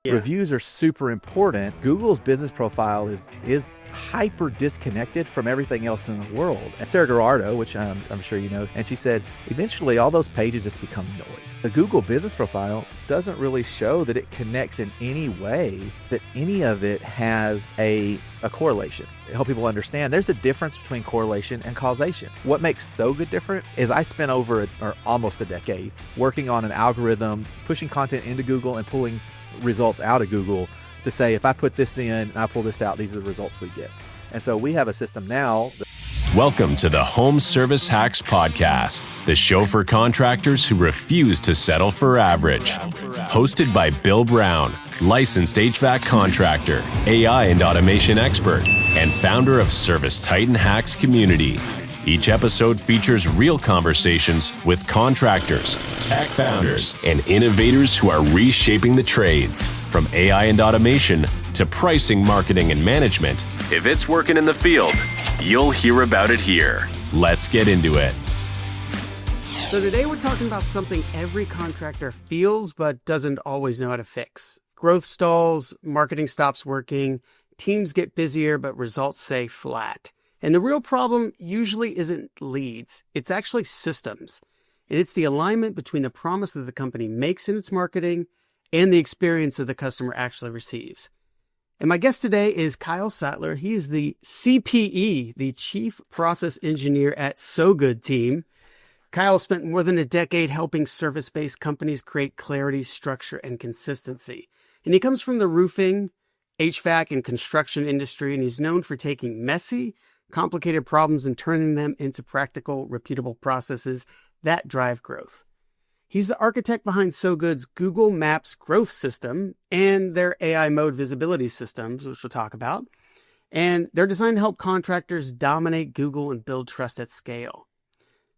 Yeah. Reviews are super important. Google's business profile is hyper disconnected from everything else in the world. And Sarah Gerardo, which I'm sure you know, and she said, eventually all those pages just become noise. The Google business profile doesn't really show that it connects in any way, that any of it has a correlation. Help people understand there's a difference between correlation and causation. What makes SoGood different is I spent over or almost a decade working on an algorithm, pushing content into Google and pulling results out of Google to say, if I put this in and I pull this out, these are the results we get. And so we have a system now. Welcome to the Home Service Hacks Podcast, the show for contractors who refuse to settle for average. Hosted by Bill Brown, licensed HVAC contractor, AI and automation expert, and founder of Service Titan Hacks Community. Each episode features real conversations with contractors, tech founders, and innovators who are reshaping the trades, from AI and automation to pricing, marketing, and management. If it's working in the field, you'll hear about it here. Let's get into it. So today we're talking about something every contractor feels but doesn't always know how to fix. Growth stalls, marketing stops working, teams get busier but results stay flat. And the real problem usually isn't leads, it's actually systems. And it's the alignment between the promise that the company makes in its marketing and the experience that the customer actually receives. And my guest today is Kyle Sattler. He is the CPE, the Chief Process Engineer at SoGood Team. Kyle spent more than a decade helping service-based companies create clarity, structure, and consistency. And he comes from the roofing, HVAC, and construction industry, and he's known for taking messy, complicated problems and turning them into practical, repeatable processes that drive growth. He's the architect behind SoGood's Google Maps growth system and their AI mode visibility systems, which we'll talk about. And they're designed to help contractors dominate Google and build trust at scale.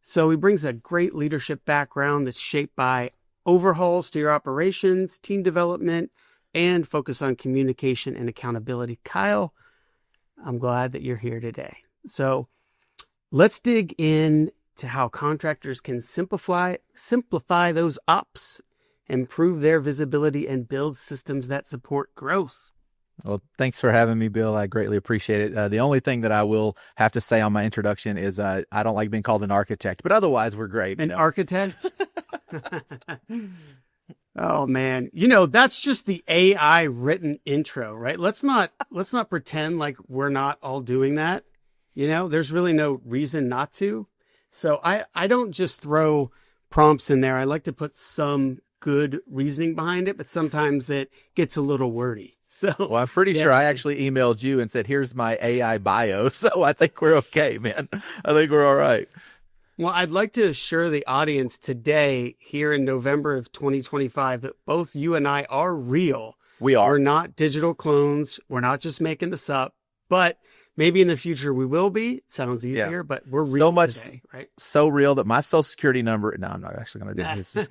So he brings a great leadership background that's shaped by overhauls to your operations, team development, and focus on communication and accountability. Kyle, I'm glad that you're here today. So let's dig in to how contractors can simplify those ops, improve their visibility, and build systems that support growth. Well, thanks for having me, Bill. I greatly appreciate it. The only thing that I will have to say on my introduction is I don't like being called an architect, but otherwise we're great. An architect? Oh man, that's just the AI written intro, right? Let's not pretend like we're not all doing that. There's really no reason not to. So I don't just throw prompts in there. I like to put some good reasoning behind it, but sometimes it gets a little wordy. So well, I'm pretty sure I actually emailed you and said, here's my AI bio. So I think we're okay, man. I think we're all right. Well, I'd like to assure the audience today, here in November of 2025, that both you and I are real. We are. We're not digital clones. We're not just making this up. But maybe in the future we will be. It sounds easier, but we're real so much today, right? So real that my social security number. No, I'm not actually going to do this.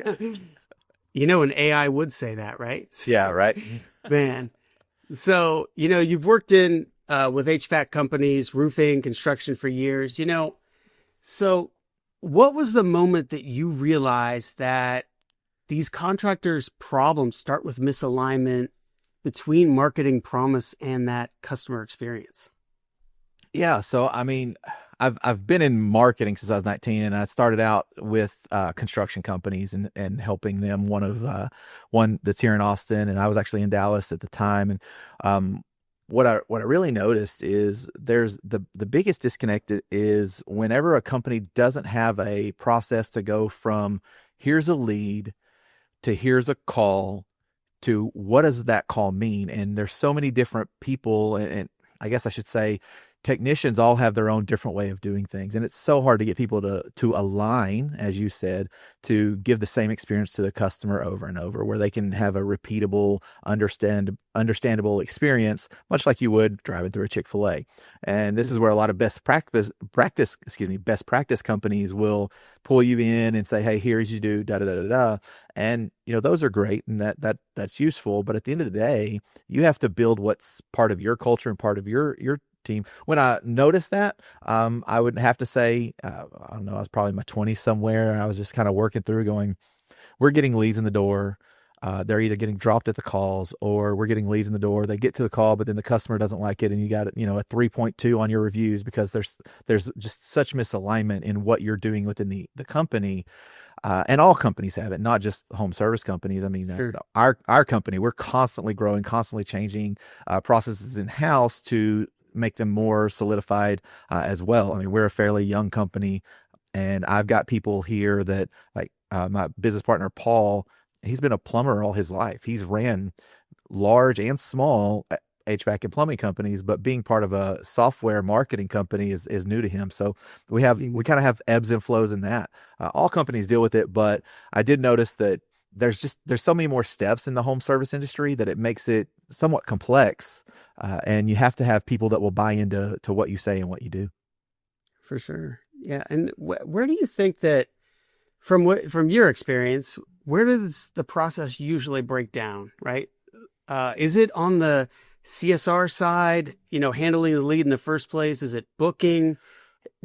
An AI would say that, right? Yeah, right. Man. So, you've worked in with HVAC companies, roofing, construction for years, So what was the moment that you realized that these contractors' problems start with misalignment between marketing promise and that customer experience? Yeah. So, I mean, I've been in marketing since I was 19, and I started out with construction companies and helping them. One that's here in Austin, and I was actually in Dallas at the time. And what I really noticed is there's the biggest disconnect is whenever a company doesn't have a process to go from here's a lead to here's a call to what does that call mean? And there's so many different people, and I guess I should say technicians all have their own different way of doing things. And it's so hard to get people to align, as you said, to give the same experience to the customer over and over, where they can have a repeatable, understandable experience, much like you would driving through a Chick-fil-A. And this is where a lot of best practice companies will pull you in and say, hey, here's you do da da da da da. And those are great, and that's useful. But at the end of the day, you have to build what's part of your culture and part of your team. When I noticed that, I would have to say, I don't know, I was probably in my 20s somewhere. I was just kind of working through going, we're getting leads in the door. they're either getting dropped at the calls or we're getting leads in the door. They get to the call, but then the customer doesn't like it, and you got, a 3.2 on your reviews because there's just such misalignment in what you're doing within the company. And all companies have it, not just home service companies. I mean, Sure. our company, we're constantly growing, constantly changing processes in house to make them more solidified as well. I mean, we're a fairly young company, and I've got people here that, like my business partner Paul. He's been a plumber all his life. He's ran large and small HVAC and plumbing companies, but being part of a software marketing company is new to him. So we kind of have ebbs and flows in that. All companies deal with it, but I did notice that there's so many more steps in the home service industry that it makes it somewhat complex. And you have to have people that will buy into what you say and what you do. For sure. Yeah. And where do you think that, from your experience, where does the process usually break down, right? Is it on the CSR side, handling the lead in the first place? Is it booking,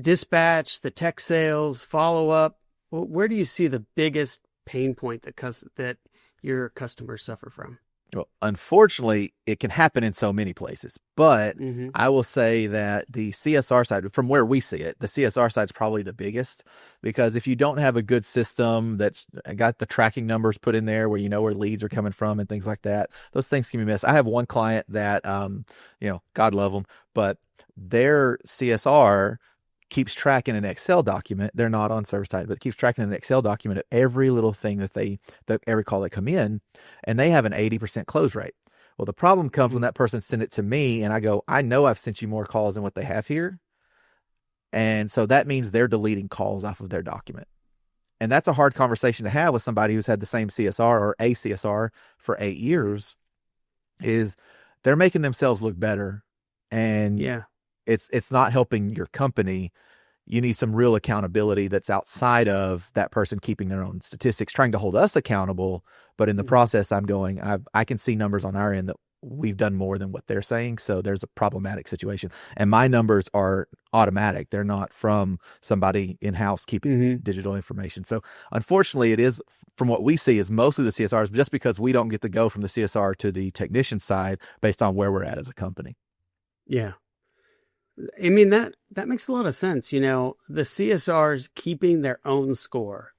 dispatch, the tech sales, follow-up? Where do you see the biggest pain point that your customers suffer from? Well, unfortunately, it can happen in so many places, but Mm-hmm. I will say that the CSR side, from where we see it, the CSR side is probably the biggest, because if you don't have a good system that's got the tracking numbers put in there where you know where leads are coming from and things like that, those things can be missed. I have one client that, God love them, but their CSR keeps tracking an Excel document. They're not on ServiceTitan, but keeps tracking an Excel document of every little thing that every call that come in, and they have an 80% close rate. Well, the problem comes when that person sent it to me and I go, I know I've sent you more calls than what they have here. And so that means they're deleting calls off of their document. And that's a hard conversation to have with somebody who's had the same CSR or a CSR for 8 years, is they're making themselves look better. And Yeah. it's not helping your company. You need some real accountability that's outside of that person keeping their own statistics, trying to hold us accountable. But in the process, I can see numbers on our end that we've done more than what they're saying. So there's a problematic situation. And my numbers are automatic. They're not from somebody in-house keeping digital information. So unfortunately, it is, from what we see, is mostly the CSRs, just because we don't get to go from the CSR to the technician side based on where we're at as a company. Yeah. I mean, that makes a lot of sense. The CSRs keeping their own score.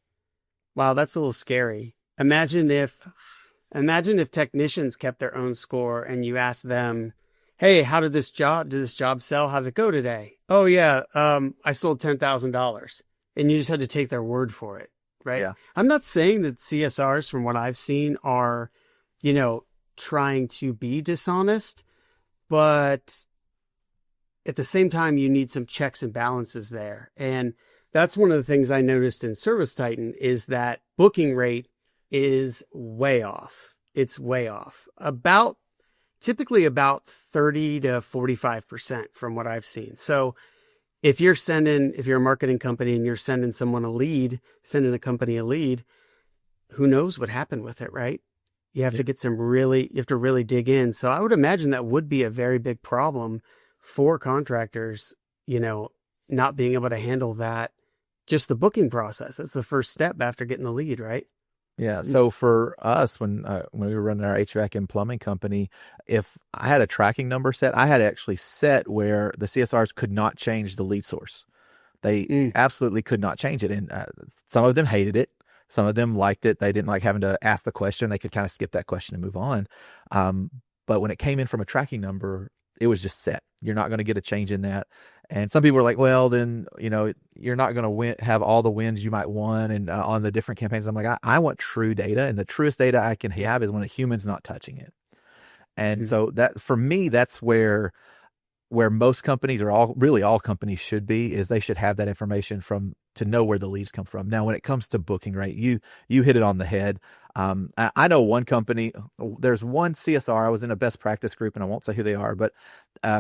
Wow, that's a little scary. Imagine if technicians kept their own score and you asked them, hey, did this job sell? How did it go today? Oh yeah, I sold $10,000. And you just had to take their word for it, right? Yeah. I'm not saying that CSRs, from what I've seen, are, trying to be dishonest, but at the same time, you need some checks and balances there. And that's one of the things I noticed in ServiceTitan, is that booking rate is way off. It's way off. Typically about 30 to 45% from what I've seen. So if you're a marketing company and you're sending a company a lead, who knows what happened with it, right? You have to really dig in. So I would imagine that would be a very big problem for contractors, not being able to handle that, just the booking process. That's the first step after getting the lead, right? Yeah. So for us, when we were running our HVAC and plumbing company, if I had a tracking number set, I had actually set where the CSRs could not change the lead source. They absolutely could not change it. And some of them hated it. Some of them liked it. They didn't like having to ask the question. They could kind of skip that question and move on. But when it came in from a tracking number, it was just set. You're not going to get a change in that. And some people were like, well, then, you're not going to have all the wins you might want. And on the different campaigns, I'm like, I want true data. And the truest data I can have is when a human's not touching it. And so that, for me, that's where most companies, or all companies should be, is they should have that information to know where the leads come from. Now, when it comes to booking rate, you hit it on the head. I know one company, there's one CSR. I was in a best practice group, and I won't say who they are, but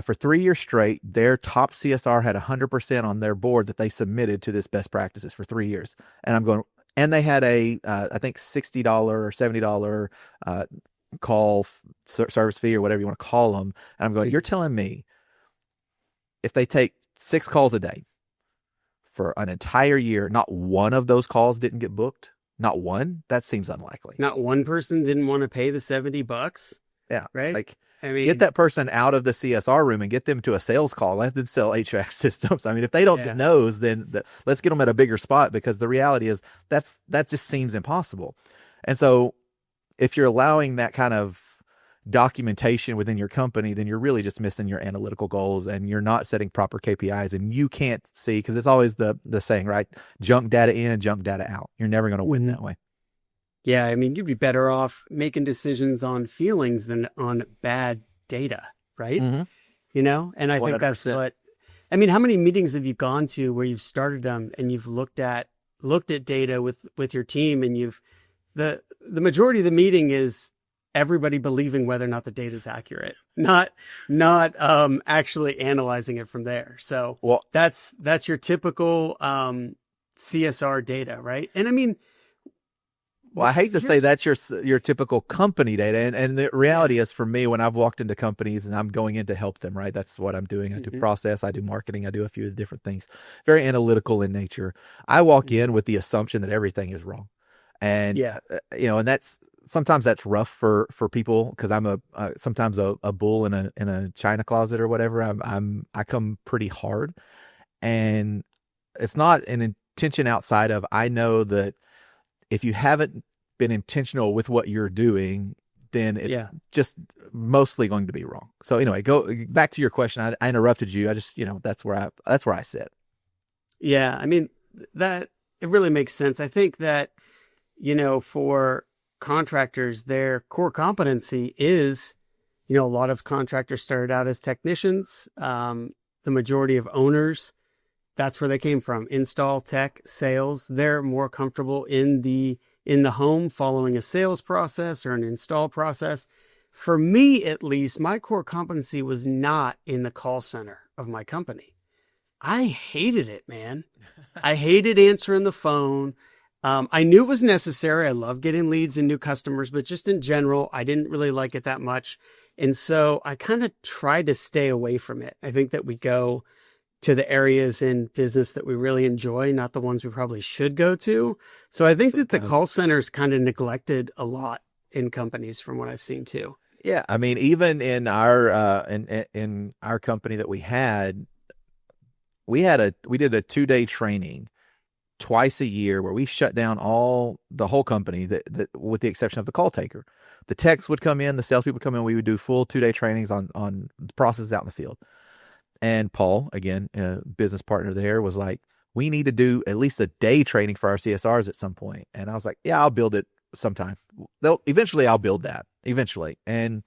for 3 years straight, their top CSR had 100% on their board that they submitted to this best practices for 3 years. And I'm going, and they had I think $60 or $70 call service fee, or whatever you want to call them. And I'm going, you're telling me if they take 6 calls a day for an entire year, not one of those calls didn't get booked? Not one? That seems unlikely. Not one person didn't want to pay the $70, Yeah. right? Like, I mean, get that person out of the CSR room and get them to a sales call. Let them sell HVAC systems. I mean, if they don't get no's, then let's get them at a bigger spot, because the reality is that just seems impossible. And so if you're allowing that kind of documentation within your company, then you're really just missing your analytical goals, and you're not setting proper KPIs, and you can't see, because it's always the saying, right? Junk data in, junk data out. You're never going to win that way. Yeah, I mean, you'd be better off making decisions on feelings than on bad data, right? Mm-hmm. You know, and I think 100%. that's what, I mean, how many meetings have you gone to where you've started them and you've looked at data with your team, and the majority of the meeting is everybody believing whether or not the data is accurate, not actually analyzing it from there. So that's your typical CSR data, right? And I mean, well, I hate to say that's your typical company data. And the reality is, for me, when I've walked into companies and I'm going in to help them, right? That's what I'm doing. I do process, I do marketing, I do a few of the different things, very analytical in nature. I walk in with the assumption that everything is wrong. And, and sometimes that's rough for people, because I'm sometimes a bull in a china closet or whatever. I come pretty hard, and it's not an intention outside of, I know that if you haven't been intentional with what you're doing, then it's just mostly going to be wrong. So anyway, go back to your question. I interrupted you. I just, that's where I sit. Yeah. I mean, that it really makes sense. I think that, for contractors, their core competency is, a lot of contractors started out as technicians. The majority of owners, that's where they came from. Install, tech, sales. They're more comfortable in the home following a sales process or an install process. For me, at least, my core competency was not in the call center of my company. I hated it, man. I hated answering the phone. I knew it was necessary. I love getting leads and new customers, but just in general, I didn't really like it that much. And so I kind of tried to stay away from it. I think that we go to the areas in business that we really enjoy, not the ones we probably should go to. So I think that the call center is kind of neglected a lot in companies, from what I've seen too. Yeah. I mean, even in our, in our company that we did a 2-day training twice a year where we shut down the whole company, that with the exception of the call taker. The techs would come in, the salespeople would come in. We would do full 2-day trainings on the processes out in the field. And Paul, again, a business partner there, was like, we need to do at least a day training for our CSRs at some point. And I was like, yeah, I'll build it sometime. Eventually I'll build that eventually. And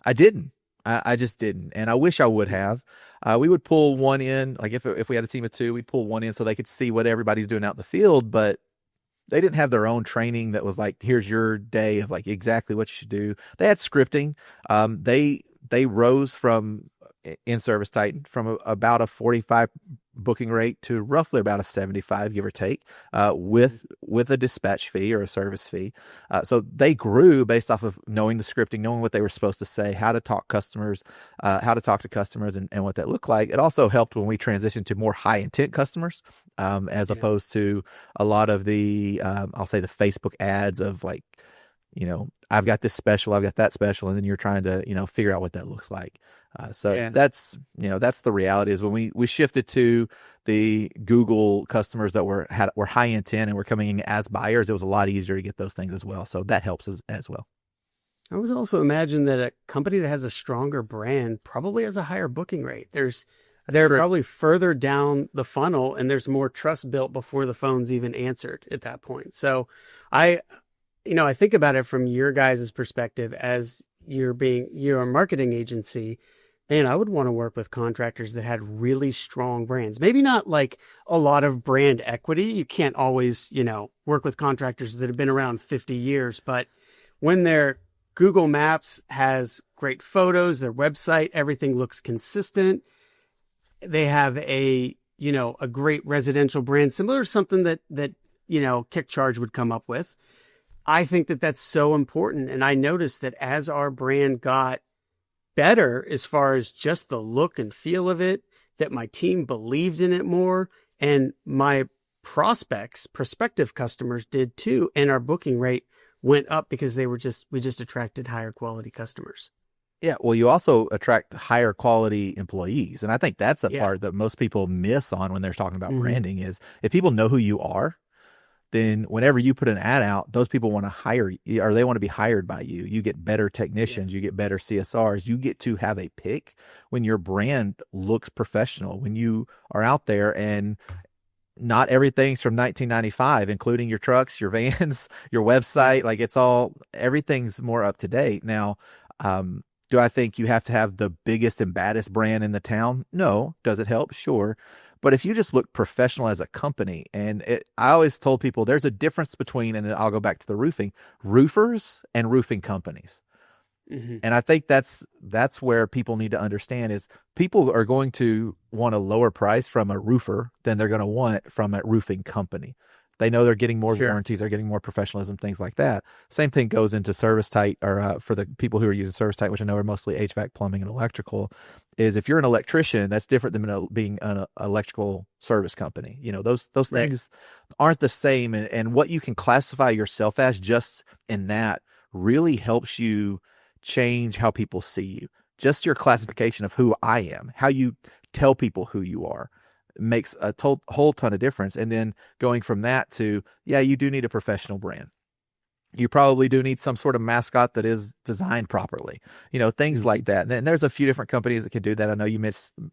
I didn't. I just didn't. And I wish I would have. We would pull one in, like if we had a team of 2, we'd pull one in so they could see what everybody's doing out in the field, but they didn't have their own training that was like, here's your day of like exactly what you should do. They had scripting. They rose from in Service Titan from about a 45 booking rate to roughly about a 75, give or take, with a dispatch fee or a service fee. So they grew based off of knowing the scripting, knowing what they were supposed to say, how to talk to customers, and what that looked like. It also helped when we transitioned to more high intent customers, as opposed to a lot of the, I'll say the Facebook ads of like, I've got this special, I've got that special, and then you're trying to, figure out what that looks like. That's the reality is when we shifted to the Google customers that were high intent and were coming in as buyers, it was a lot easier to get those things as well. So that helps as well. I would also imagine that a company that has a stronger brand probably has a higher booking rate. They're probably further down the funnel, and there's more trust built before the phone's even answered at that point. So I think about it from your guys' perspective as you're a marketing agency. Man, I would want to work with contractors that had really strong brands. Maybe not like a lot of brand equity. You can't always, work with contractors that have been around 50 years. But when their Google Maps has great photos, their website, everything looks consistent. They have a great residential brand, similar to something that KickCharge would come up with. I think that that's so important. And I noticed that as our brand got better as far as just the look and feel of it, that my team believed in it more, and my prospective customers did too. And our booking rate went up because we just attracted higher quality customers. Yeah, well, you also attract higher quality employees. And I think that's the Yeah. part that most people miss on when they're talking about branding is if people know who you are, then whenever you put an ad out, those people want to hire you, or they want to be hired by you. You get better technicians, you get better CSRs, you get to have a pick when your brand looks professional, when you are out there and not everything's from 1995, including your trucks, your vans, your website. Like everything's more up to date. Now, do I think you have to have the biggest and baddest brand in the town? No. Does it help? Sure. But if you just look professional as a company, I always told people there's a difference between, and I'll go back to the roofers and roofing companies. And I think that's where people need to understand is people are going to want a lower price from a roofer than they're going to want from a roofing company. They know they're getting more warranties, they're getting more professionalism, things like that. Same thing goes into ServiceTight, or for the people who are using ServiceTight, which I know are mostly HVAC, plumbing, and electrical, is if you're an electrician, that's different than being an electrical service company. You know, those things aren't the same. And what you can classify yourself as just in that really helps you change how people see you. Just your classification of who I am, how you tell people who you are, makes a whole ton of difference. And then going from that to, you do need a professional brand. You probably do need some sort of mascot that is designed properly, things like that. And there's a few different companies that can do that. I know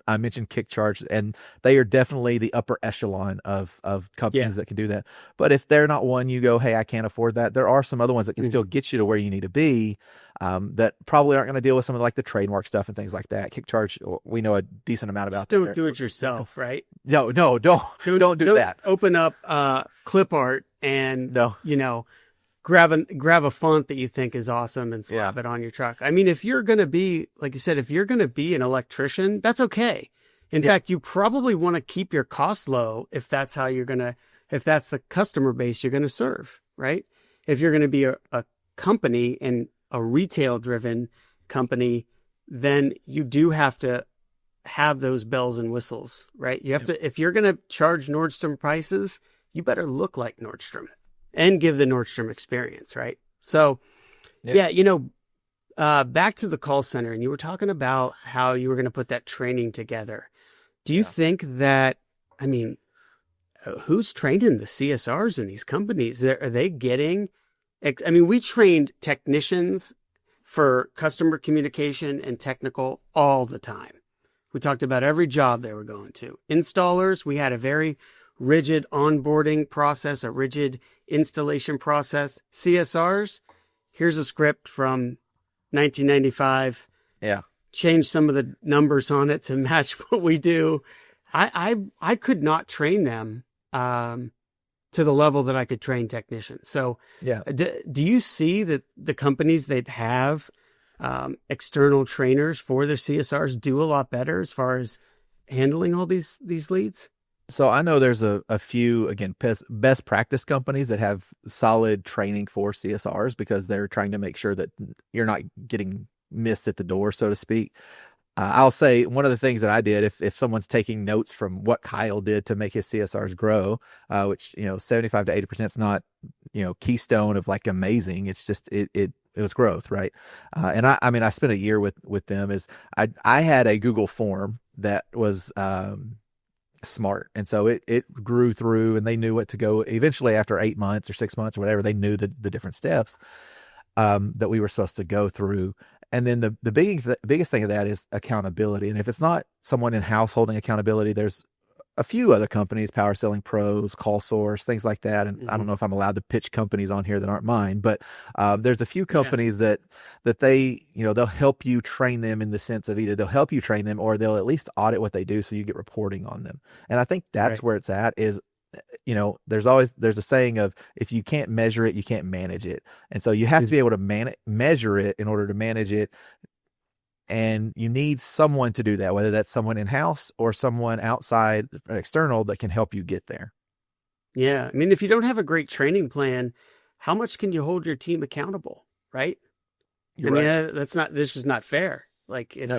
I mentioned KickCharge, and they are definitely the upper echelon of companies that can do that. But if they're not one, you go, hey, I can't afford that. There are some other ones that can still get you to where you need to be, that probably aren't going to deal with some of like the trademark stuff and things like that. KickCharge, we know a decent amount about. Don't do it yourself, right? No, don't do that. Open up clip art and grab a font that you think is awesome and slap it on your truck. I mean, if you're going to be, like you said, if you're going to be an electrician, that's okay. In fact, you probably want to keep your costs low if that's if that's the customer base you're going to serve, right? If you're going to be a company and a retail driven company, then you do have to have those bells and whistles, right? You have to, if you're going to charge Nordstrom prices, you better look like Nordstrom and give the Nordstrom experience, right? So, back to the call center, and you were talking about how you were going to put that training together. Do you think that, who's training the CSRs in these companies? Are they getting, we trained technicians for customer communication and technical all the time. We talked about every job they were going to. Installers, we had a very rigid onboarding process, a rigid installation process. CSRs, here's a script from 1995. Yeah. Change some of the numbers on it to match what we do. I could not train them to the level that I could train technicians. So do you see that the companies that have external trainers for their CSRs do a lot better as far as handling all these leads? So I know there's a few, again, best practice companies that have solid training for CSRs because they're trying to make sure that you're not getting missed at the door, so to speak. I'll say one of the things that I did, if someone's taking notes from what Kyle did to make his CSRs grow, which, 75 to 80% is not, keystone of like amazing. It's just, it was growth. Right. And I spent a year with them. I had a Google form that was, smart. And so it grew through, and they knew what to go. Eventually, after 8 months or 6 months or whatever, they knew the different steps that we were supposed to go through. And then the biggest thing of that is accountability. And if it's not someone in-house holding accountability, there's a few other companies, Power Selling Pros, Call Source, things like that. And I don't know if I'm allowed to pitch companies on here that aren't mine, but there's a few companies that they, they'll help you train them in the sense of either they'll help you train them or they'll at least audit what they do so you get reporting on them. And I think that's where it's at is, there's a saying of if you can't measure it, you can't manage it. And so you have to be able to measure it in order to manage it. And you need someone to do that, whether that's someone in-house or someone outside, external, that can help you get there. Yeah. If you don't have a great training plan, how much can you hold your team accountable? Right. This is not fair. Like if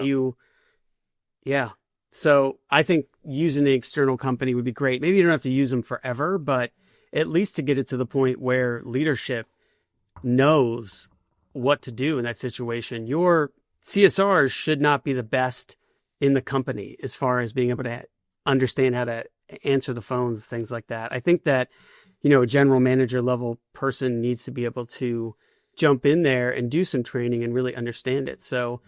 So I think using an external company would be great. Maybe you don't have to use them forever, but at least to get it to the point where leadership knows what to do in that situation. Your CSRs should not be the best in the company as far as being able to understand how to answer the phones, things like that. I think that, a general manager level person needs to be able to jump in there and do some training and really understand it. So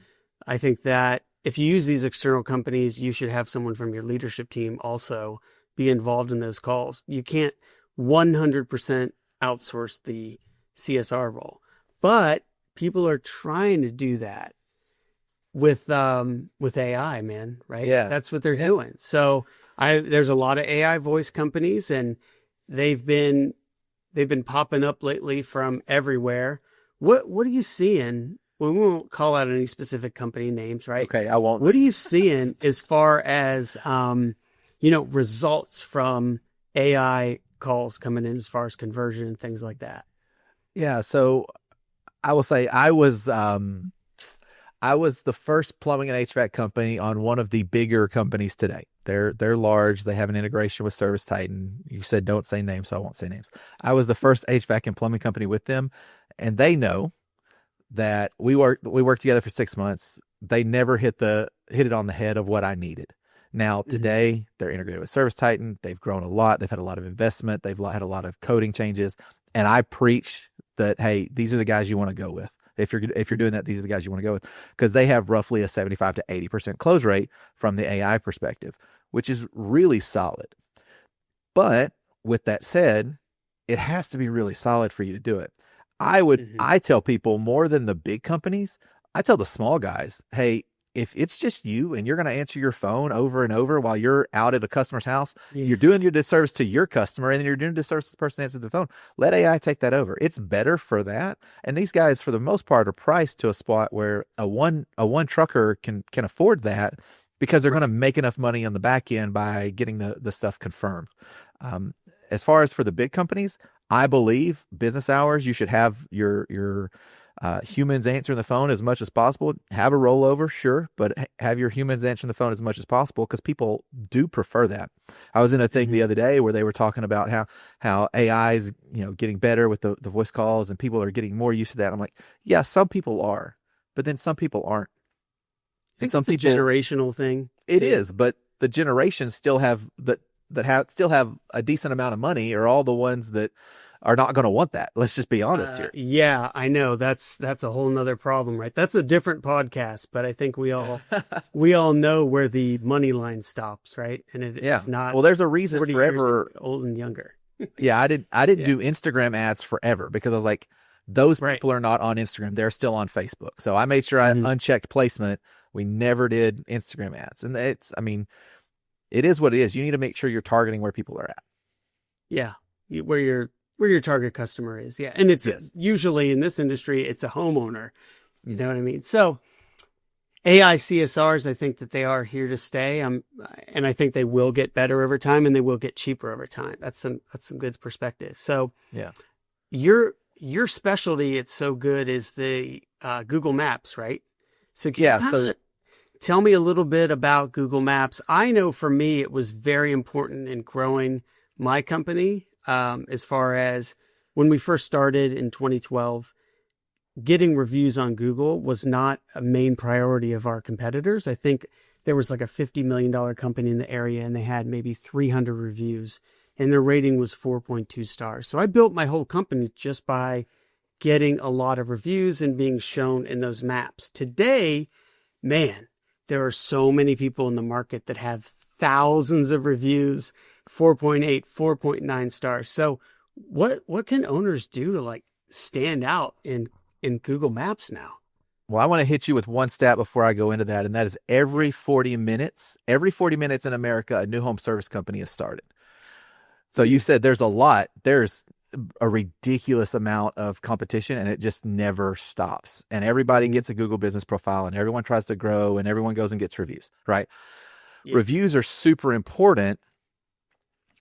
I think that if you use these external companies, you should have someone from your leadership team also be involved in those calls. You can't 100% outsource the CSR role, but people are trying to do that with AI, man, right? Yeah. That's what they're doing. So there's a lot of AI voice companies, and they've been popping up lately from everywhere. What are you seeing? Well, we won't call out any specific company names, right? Okay, I won't. What are you seeing as far as results from AI calls coming in as far as conversion and things like that? Yeah, so I will say I was the first plumbing and HVAC company on one of the bigger companies today. They're large. They have an integration with Service Titan. You said don't say names, so I won't say names. I was the first HVAC and plumbing company with them, and they know that we worked together for 6 months. They never hit it on the head of what I needed. Now today they're integrated with Service Titan. They've grown a lot. They've had a lot of investment. They've had a lot of coding changes. And I preach that, hey, these are the guys you want to go with. If you're doing that, these are the guys you want to go with, because they have roughly a 75 to 80% close rate from the AI perspective, which is really solid. But with that said, it has to be really solid for you to do it. I tell people more than the big companies, I tell the small guys, hey, if it's just you and you're going to answer your phone over and over while you're out at a customer's house, you're doing your disservice to your customer, and then you're doing disservice to the person answering the phone. Let AI take that over. It's better for that. And these guys, for the most part, are priced to a spot where a one trucker can afford that, because they're going to make enough money on the back end by getting the stuff confirmed. As far as for the big companies, I believe business hours, you should have your humans answering the phone as much as possible. Have a rollover, sure, but have your humans answering the phone as much as possible, because people do prefer that. I was in a thing the other day where they were talking about how AI is getting better with the voice calls, and people are getting more used to that. I'm like, yeah, some people are, but then some people aren't. And some people, a generational thing. It is, but the generations still have still have a decent amount of money, are all the ones that are not going to want that. Let's just be honest here. Yeah, I know that's a whole nother problem, right? That's a different podcast, but I think we all know where the money line stops, right? And it's not. Well, there's a reason forever. Old and younger. Yeah, I didn't do Instagram ads forever, because I was like, those people are not on Instagram. They're still on Facebook. So I made sure I unchecked placement. We never did Instagram ads. And it is what it is. You need to make sure you're targeting where people are at. Yeah. Where your target customer is. Yeah. And it's usually in this industry, it's a homeowner. You know what I mean? So AI CSRs, I think that they are here to stay. And I think they will get better over time, and they will get cheaper over time. That's some good perspective. So yeah, your specialty at SoGood is the Google Maps, right? So tell me a little bit about Google Maps. I know for me, it was very important in growing my company. As far as when we first started in 2012, getting reviews on Google was not a main priority of our competitors. I think there was like a $50 million company in the area, and they had maybe 300 reviews, and their rating was 4.2 stars. So I built my whole company just by getting a lot of reviews and being shown in those maps. Today, man, there are so many people in the market that have thousands of reviews, 4.8, 4.9 stars. So what can owners do to stand out in Google Maps now? Well, I want to hit you with one stat before I go into that, and that is every 40 minutes in America, a new home service company is started. So you said there's a lot. There's a ridiculous amount of competition, and it just never stops. And everybody gets a Google business profile, and everyone tries to grow, and everyone goes and gets reviews, right? Yeah. Reviews are super important,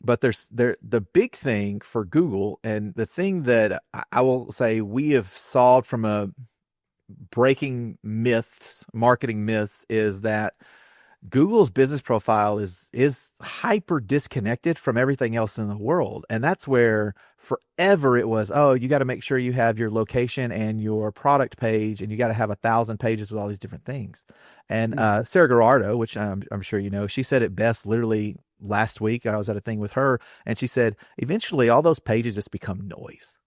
but the big thing for Google, and the thing that I will say we have solved from a breaking myths, marketing myth, is that Google's business profile is hyper disconnected from everything else in the world. And that's where forever it was, oh, you got to make sure you have your location and your product page, and you got to have 1,000 pages with all these different things. And Sarah Gerardo, which I'm sure you know, she said it best literally last week. I was at a thing with her, and she said, eventually all those pages just become noise.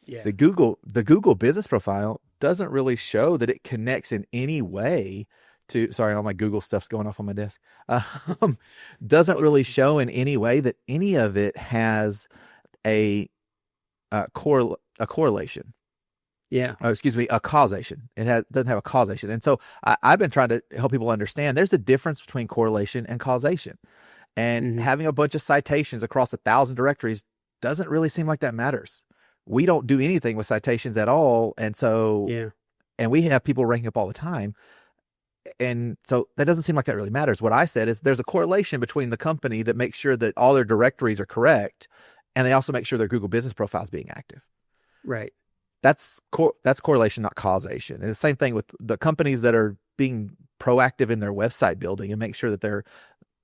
Yeah. The Google business profile doesn't really show that it connects in any way to, sorry, all my Google stuff's going off on my desk. Doesn't really show in any way that any of it has a correlation. Yeah. Oh, excuse me, a causation. Doesn't have a causation. And so I've been trying to help people understand there's a difference between correlation and causation. And having a bunch of citations across 1,000 directories doesn't really seem like that matters. We don't do anything with citations at all. And so, and we have people ranking up all the time. And so that doesn't seem like that really matters. What I said is there's a correlation between the company that makes sure that all their directories are correct, and they also make sure their Google business profile is being active. Right. That's correlation, not causation. And the same thing with the companies that are being proactive in their website building and make sure that they're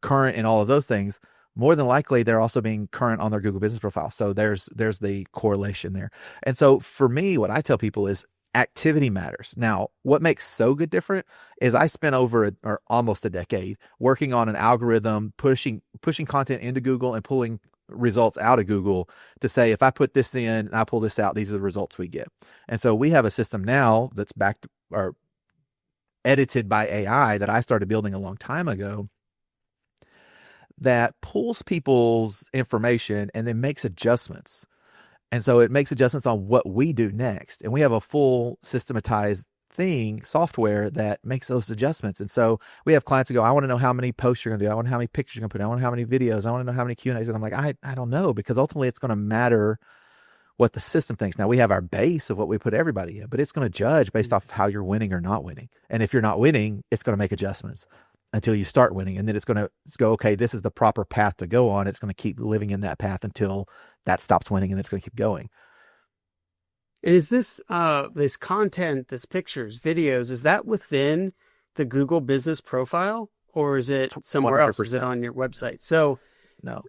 current in all of those things. More than likely, they're also being current on their Google business profile. So there's the correlation there. And so for me, what I tell people is activity matters. Now, what makes SoGood different is I spent over almost a decade working on an algorithm, pushing content into Google and pulling results out of Google to say, if I put this in and I pull this out, these are the results we get. And so we have a system now that's backed or edited by AI that I started building a long time ago that pulls people's information and then makes adjustments. And so it makes adjustments on what we do next. And we have a full systematized software that makes those adjustments. And so we have clients who go, I want to know how many posts you're going to do. I want to know how many pictures you're going to put. I want to know how many videos. I want to know how many Q&As. And I'm like, I don't know, because ultimately it's going to matter what the system thinks. Now we have our base of what we put everybody in, but it's going to judge based off of how you're winning or not winning. And if you're not winning, it's going to make adjustments until you start winning. And then it's going to go, okay, this is the proper path to go on. It's going to keep living in that path until that stops winning, and it's going to keep going. And is this content, this pictures, videos, is that within the Google business profile, or is it somewhere 100%. else? Is it on your website? So no,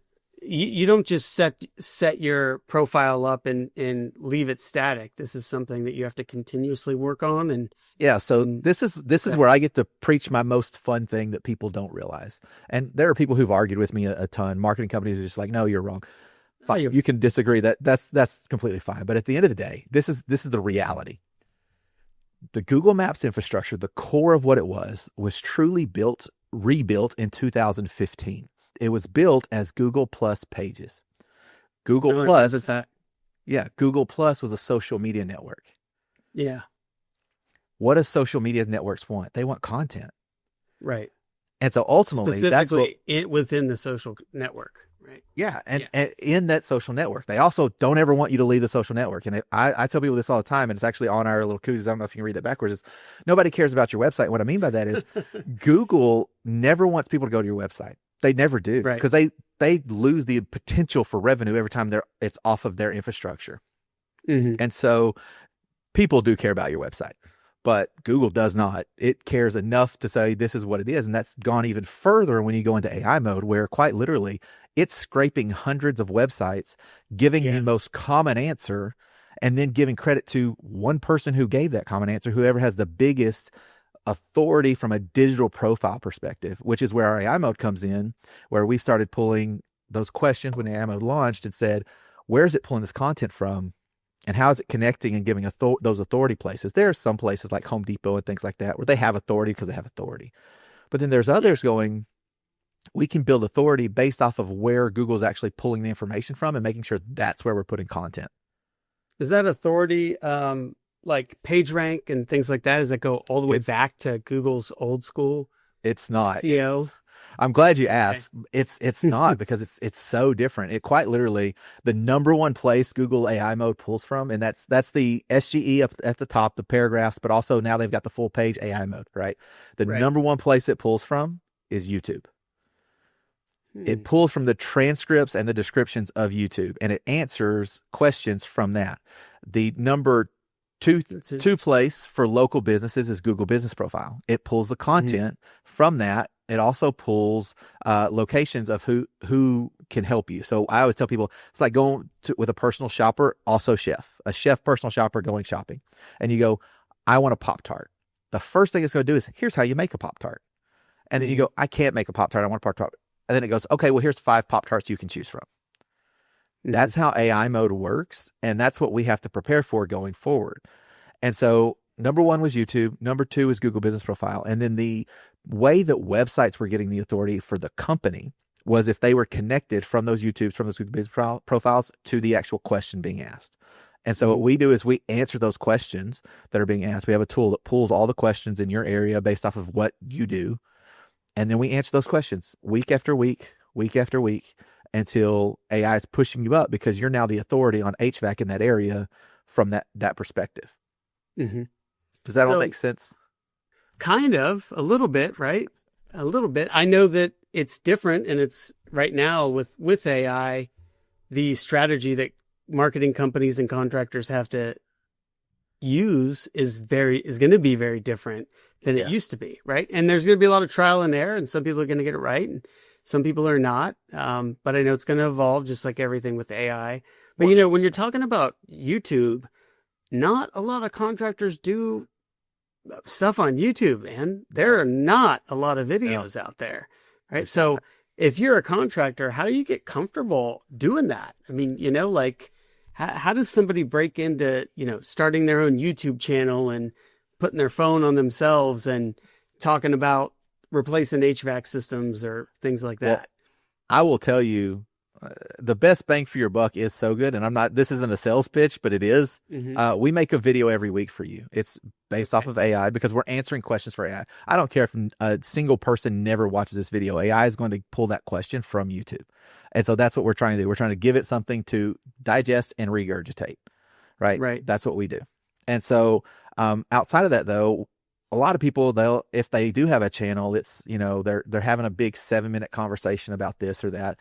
you don't just set your profile up and leave it static. This is something that you have to continuously work on. And yeah, so this is where I get to preach my most fun thing that people don't realize. And there are people who've argued with me a ton. Marketing companies are just like, no, you're wrong. You can disagree. That's completely fine. But at the end of the day, this is the reality. The Google Maps infrastructure, the core of what it was truly rebuilt in 2015. It was built as Google Plus pages. Google Plus was a social media network. Yeah. What do social media networks want? They want content. Right. And so ultimately, that's within the social network. Right. Yeah. And in that social network, they also don't ever want you to leave the social network. And I tell people this all the time, and it's actually on our little koozies. I don't know if you can read that backwards. Is nobody cares about your website. What I mean by that is Google never wants people to go to your website. They never do, because they lose the potential for revenue every time it's off of their infrastructure. Mm-hmm. And so people do care about your website, but Google does not. It cares enough to say this is what it is. And that's gone even further when you go into AI mode, where quite literally it's scraping hundreds of websites, giving the most common answer, and then giving credit to one person who gave that common answer, whoever has the biggest authority from a digital profile perspective, which is where our AI mode comes in, where we started pulling those questions when AI mode launched and said, where is it pulling this content from? And how is it connecting and giving those authority places? There are some places like Home Depot and things like that where they have authority because they have authority. But then there's others going, we can build authority based off of where Google's actually pulling the information from and making sure that's where we're putting content. Is that authority like PageRank and things like that? Does that go all the way back to Google's old school? It's not. SEO? I'm glad you asked. Okay. It's not, because it's so different. It quite literally, the number one place Google AI mode pulls from, and that's the SGE up at the top, the paragraphs, but also now they've got the full page AI mode, right? The number one place it pulls from is YouTube. It pulls from the transcripts and the descriptions of YouTube, and it answers questions from that. The number two place for local businesses is Google Business Profile. It pulls the content from that it also pulls locations of who can help you. So I always tell people it's like going with a personal shopper, also a chef personal shopper going shopping, and you go, I want a Pop-Tart. The first thing it's going to do is, here's how you make a Pop-Tart. And then you go, I can't make a Pop-Tart. I want a Pop-Tart. And then it goes, okay, well, here's 5 Pop-Tarts you can choose from. That's how AI mode works. And that's what we have to prepare for going forward. And so number 1 was YouTube. Number 2 is Google Business Profile. And then the way that websites were getting the authority for the company was if they were connected from those YouTubes, from those Google Business Profiles to the actual question being asked. And so what we do is we answer those questions that are being asked. We have a tool that pulls all the questions in your area based off of what you do. And then we answer those questions week after week, week after week, until AI is pushing you up because you're now the authority on HVAC in that area from that perspective. Does that all make sense? Kind of, a little bit, right? A little bit. I know that it's different, and it's right now with AI, the strategy that marketing companies and contractors have to use is going to be very different than it used to be, right? And there's going to be a lot of trial and error, and some people are going to get it right, and some people are not. But I know it's going to evolve just like everything with AI. But, when you're talking about YouTube, not a lot of contractors do stuff on YouTube, man. There are not a lot of videos out there, right? So if you're a contractor, how do you get comfortable doing that? I mean, like how does somebody break into, starting their own YouTube channel and putting their phone on themselves and talking about replacing HVAC systems or things like that? Well, I will tell you, the best bang for your buck is SoGood. And this isn't a sales pitch, but it is. We make a video every week for you. It's based off of AI because we're answering questions for AI. I don't care if a single person never watches this video. AI is going to pull that question from YouTube. And so that's what we're trying to do. We're trying to give it something to digest and regurgitate, right? Right. That's what we do. And so outside of that, though, a lot of people, if they do have a channel, it's, they're having a big 7-minute conversation about this or that.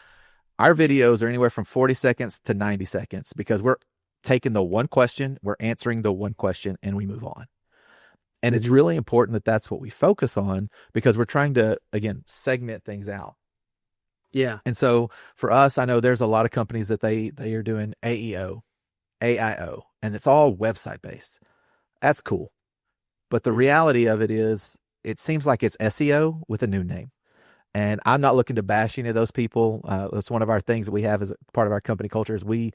Our videos are anywhere from 40 seconds to 90 seconds because we're taking the one question, we're answering the one question, and we move on. And it's really important that that's what we focus on because we're trying to, again, segment things out. Yeah. And so for us, I know there's a lot of companies that they are doing AEO, AIO, and it's all website based. That's cool. But the reality of it is, it seems like it's SEO with a new name. And I'm not looking to bash any of those people. It's one of our things that we have as part of our company culture is we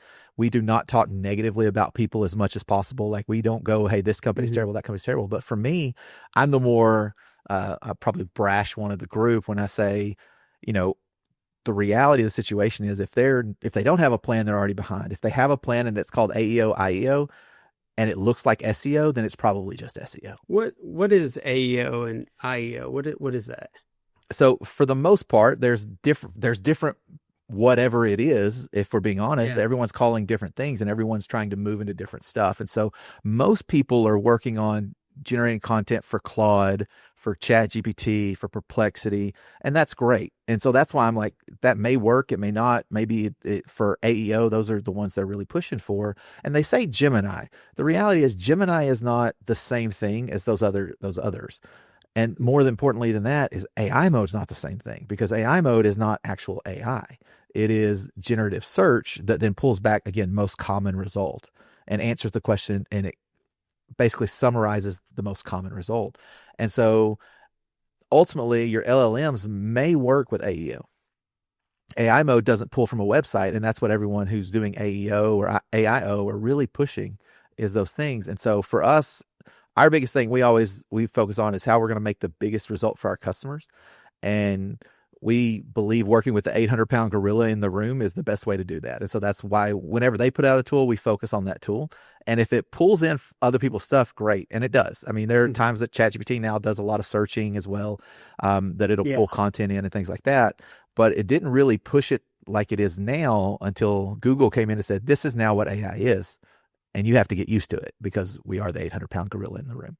do not talk negatively about people as much as possible. Like we don't go, hey, this company's terrible, that company's terrible. But for me, I'm the more probably brash one of the group when I say, the reality of the situation is if they don't have a plan, they're already behind. If they have a plan and it's called AEO, IEO, and it looks like SEO, then it's probably just SEO. What is AEO and IEO? What is that? So for the most part, there's different whatever it is. If we're being honest, everyone's calling different things and everyone's trying to move into different stuff. And so most people are working on generating content for Claude, for ChatGPT, for Perplexity, and that's great. And so that's why I'm like, that may work, it may not. Maybe for AEO, those are the ones they're really pushing for. And they say Gemini. The reality is Gemini is not the same thing as those others. And more importantly than that is AI mode is not the same thing because AI mode is not actual AI. It is generative search that then pulls back, again, most common result and answers the question, and it basically summarizes the most common result. And so ultimately your LLMs may work with AEO. AI mode doesn't pull from a website, and that's what everyone who's doing AEO or AIO are really pushing is those things. And so for us, our biggest thing we focus on is how we're going to make the biggest result for our customers. And we believe working with the 800-pound gorilla in the room is the best way to do that. And so that's why whenever they put out a tool, we focus on that tool. And if it pulls in other people's stuff, great. And it does. I mean, there are times that ChatGPT now does a lot of searching as well, that it'll pull content in and things like that. But it didn't really push it like it is now until Google came in and said, this is now what AI is. And you have to get used to it because we are the 800-pound gorilla in the room.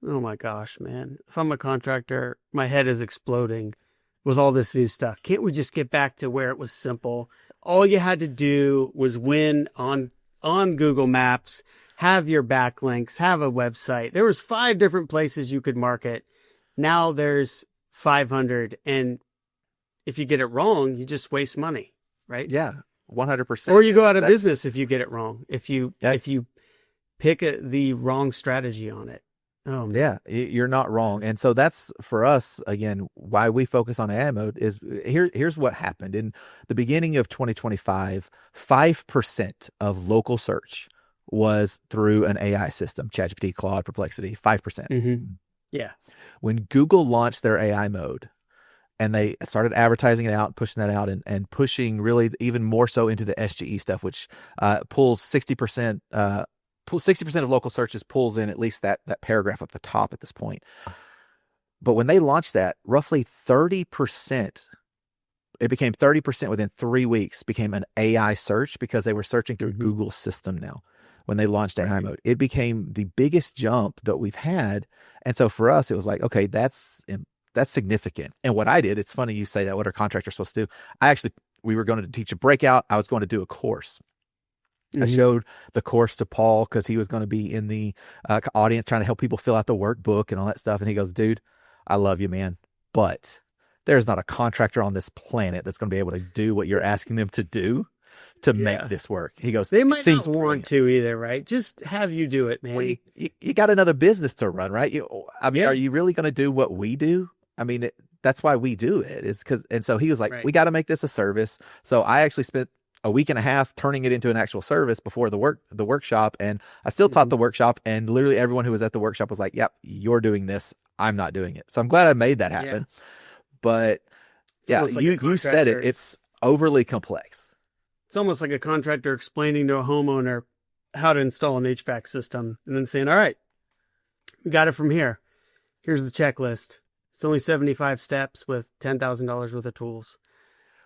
Oh my gosh, man. If I'm a contractor, my head is exploding with all this new stuff. Can't we just get back to where it was simple? All you had to do was win on Google Maps, have your backlinks, have a website. There was 5 different places you could market. Now there's 500. And if you get it wrong, you just waste money, right? Yeah, 100%. Or you go out of business if you get it wrong. If you pick the wrong strategy on it. Oh, man. Yeah, you're not wrong. And so that's for us, again, why we focus on AI mode is here's what happened. In the beginning of 2025, 5% of local search was through an AI system, ChatGPT, Claude, Perplexity, 5%. Mm-hmm. Yeah. When Google launched their AI mode and they started advertising it out, pushing that out and pushing really even more so into the SGE stuff, which pulls 60%, 60% of local searches pulls in at least that paragraph up the top at this point. But when they launched that, roughly 30%, it became 30% within 3 weeks, became an AI search because they were searching through Google's system now. When they launched AI mode, it became the biggest jump that we've had. And so for us, it was like, okay, that's significant. And what I did, it's funny you say that, what are contractors supposed to do? We were going to teach a breakout. I was going to do a course. I showed the course to Paul because he was going to be in the audience trying to help people fill out the workbook and all that stuff. And he goes, dude, I love you, man, but there's not a contractor on this planet that's going to be able to do what you're asking them to do to make this work. He goes, they might not want to either, right? Just have you do it, man. Well, you got another business to run, right? Are you really going to do what we do? I mean, that's why we do it is because, and so he was like, we got to make this a service. So I actually spent a week and a half turning it into an actual service before the workshop. And I still taught the workshop, and literally everyone who was at the workshop was like, yep, you're doing this. I'm not doing it. So I'm glad I made that happen. Yeah. But like you said it, it's overly complex. It's almost like a contractor explaining to a homeowner how to install an HVAC system and then saying, all right, we got it from here. Here's the checklist. It's only 75 steps with $10,000 worth of tools.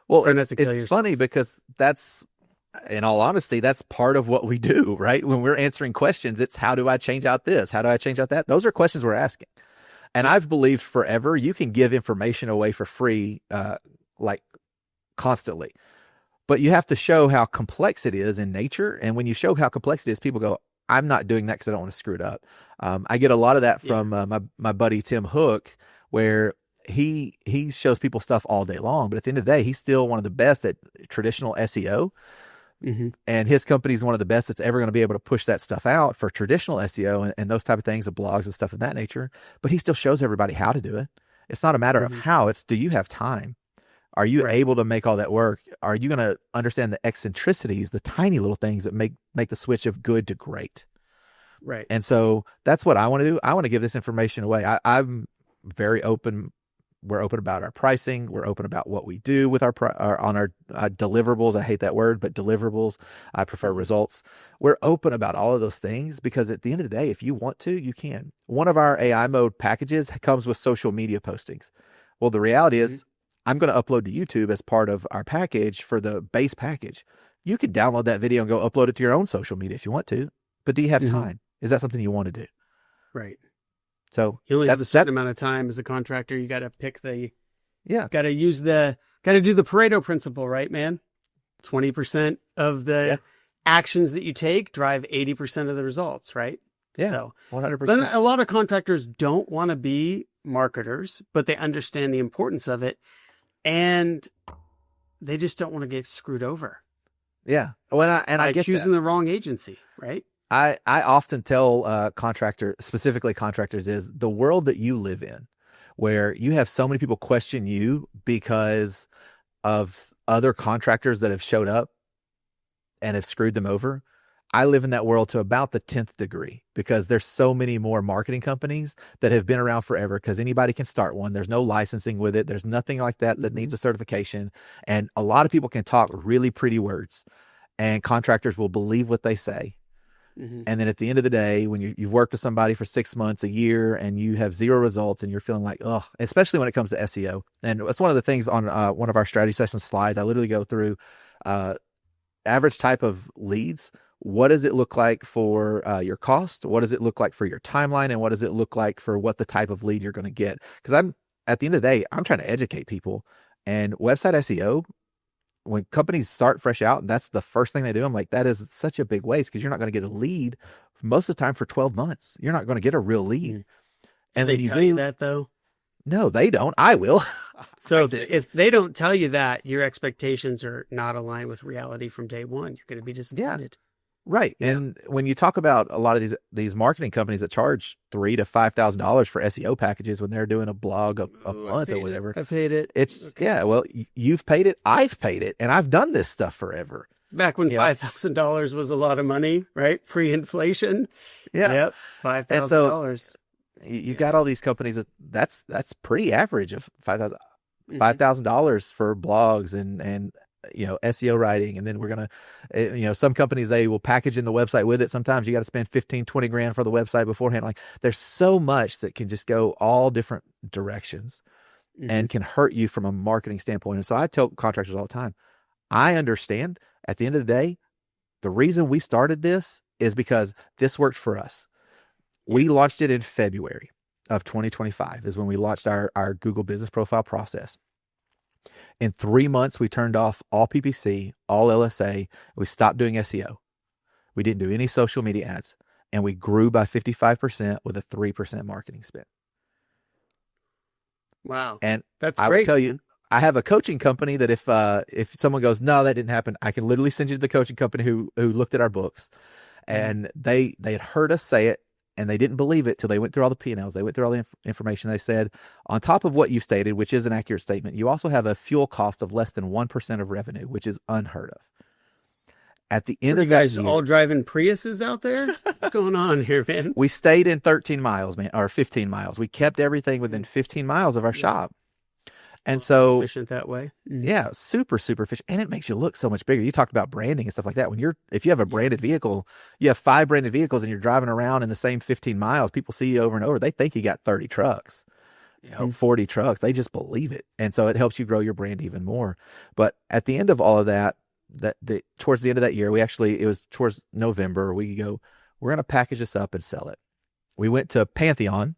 Well, it's funny because that's, in all honesty, that's part of what we do, right? When we're answering questions, it's how do I change out this? How do I change out that? Those are questions we're asking. And I've believed forever you can give information away for free, like constantly. But you have to show how complex it is in nature. And when you show how complex it is, people go, I'm not doing that because I don't want to screw it up. I get a lot of that from my buddy Tim Hook, where he shows people stuff all day long. But at the end of the day, he's still one of the best at traditional SEO. And his company is one of the best that's ever going to be able to push that stuff out for traditional SEO and those type of things, the blogs and stuff of that nature. But he still shows everybody how to do it. It's not a matter of how, it's do you have time? Are you able to make all that work? Are you going to understand the eccentricities, the tiny little things that make the switch of good to great? Right. And so that's what I want to do. I want to give this information away. I'm very open. We're open about our pricing. We're open about what we do with our deliverables. I hate that word, but deliverables. I prefer results. We're open about all of those things because at the end of the day, if you want to, you can. One of our AI mode packages comes with social media postings. Well, the reality is I'm going to upload to YouTube as part of our package for the base package. You could download that video and go upload it to your own social media if you want to, but do you have time? Is that something you want to do? Right. So you only have a certain amount of time as a contractor. You got to pick got to do the Pareto principle, right, man? 20% of the actions that you take drive 80% of the results, right? Yeah. So 100%. But a lot of contractors don't want to be marketers, but they understand the importance of it. And they just don't want to get screwed over. Yeah. Well, I get choosing the wrong agency, right? I often tell specifically contractors, is the world that you live in, where you have so many people question you because of other contractors that have showed up and have screwed them over. I live in that world to about the 10th degree because there's so many more marketing companies that have been around forever because anybody can start one. There's no licensing with it. There's nothing like that needs a certification. And a lot of people can talk really pretty words and contractors will believe what they say. And then at the end of the day, when you've worked with somebody for 6 months, a year, and you have zero results and you're feeling like, ugh, especially when it comes to SEO. And that's one of the things on one of our strategy session slides. I literally go through average type of leads. What does it look like for your cost? What does it look like for your timeline? And what does it look like for what the type of lead you're going to get? Because at the end of the day, I'm trying to educate people. And website SEO, when companies start fresh out, that's the first thing they do. I'm like, that is such a big waste because you're not going to get a lead most of the time for 12 months. You're not going to get a real lead. And then you do that though. No, they don't. I will. So if they don't tell you that, your expectations are not aligned with reality from day one. You're going to be disappointed. Right. Yeah. And when you talk about a lot of these marketing companies that charge $3,000 to $5,000 for SEO packages when they're doing a blog a month or whatever, I paid it. It's well, you've paid it. I've paid it, and I've done this stuff forever. Back when $5,000 was a lot of money, right? Pre-inflation. Yeah. Yep. $5,000. You got all these companies that's pretty average of $5,000 for blogs and SEO writing. And then we're going to, some companies, they will package in the website with it. Sometimes you got to spend 15, 20 grand for the website beforehand. Like there's so much that can just go all different directions and can hurt you from a marketing standpoint. And so I tell contractors all the time, I understand at the end of the day, the reason we started this is because this worked for us. We launched it in February of 2025 is when we launched our Google business profile process. In 3 months, we turned off all PPC, all LSA. We stopped doing SEO. We didn't do any social media ads, and we grew by 55% with a 3% marketing spend. Wow. And that's I great. will tell you, I have a coaching company that if someone goes, no, that didn't happen, I can literally send you to the coaching company who looked at our books, and they had heard us say it. And they didn't believe it till they went through all the P&Ls. They went through all the information. They said, on top of what you've stated, which is an accurate statement, you also have a fuel cost of less than 1% of revenue, which is unheard of. At the end of that year, all driving Priuses out there? What's going on here, man? We stayed in 13 miles, man, or 15 miles. We kept everything within 15 miles of our shop. And so efficient that way. Yeah, super, super efficient. And it makes you look so much bigger. You talked about branding and stuff like that. If you have a branded vehicle, you have 5 branded vehicles and you're driving around in the same 15 miles, people see you over and over. They think you got 30 trucks, 40 trucks. They just believe it. And so it helps you grow your brand even more. But at the end of all of that, towards the end of that year, it was towards November, we go, we're going to package this up and sell it. We went to Pantheon.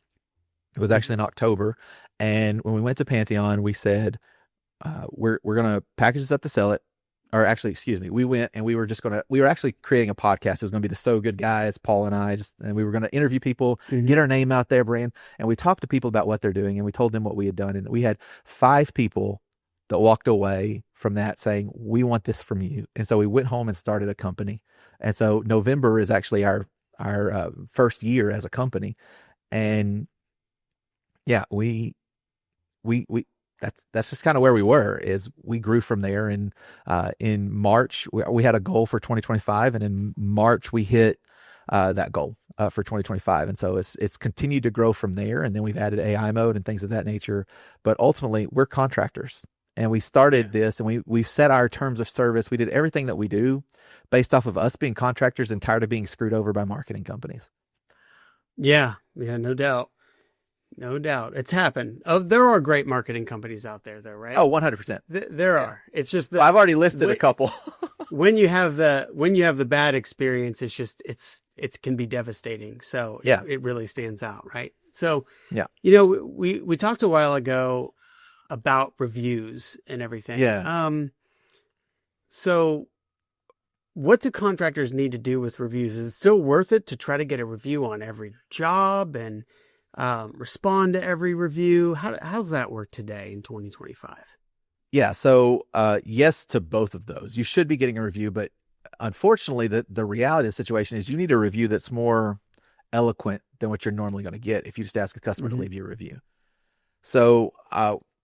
It was actually in October. And when we went to Pantheon, we said, we're going to package this up to sell it. Or actually, excuse me, we went and we were actually creating a podcast. It was going to be the SoGood guys, Paul and I, and we were going to interview people, get our name out there, brand. And we talked to people about what they're doing and we told them what we had done. And we had 5 people that walked away from that saying, we want this from you. And so we went home and started a company. And so November is actually our first year as a company. And yeah, that's just kind of where we were. Is we grew from there, and in March we had a goal for 2025, and in March we hit that goal for 2025, and so it's continued to grow from there. And then we've added AI mode and things of that nature. But ultimately, we're contractors, and we started this, and we've set our terms of service. We did everything that we do based off of us being contractors and tired of being screwed over by marketing companies. Yeah, no doubt. No doubt. It's happened. Oh, there are great marketing companies out there, though, right? Oh, 100%. There are. It's just that I've already listed a couple. when you have the bad experience, it can be devastating. So it really stands out, right? So we talked a while ago about reviews and everything. Yeah. So what do contractors need to do with reviews? Is it still worth it to try to get a review on every job and respond to every review? How's that work today in 2025? Yeah. So, yes to both of those. You should be getting a review, but unfortunately the reality of the situation is you need a review that's more eloquent than what you're normally going to get if you just ask a customer to leave you a review. So,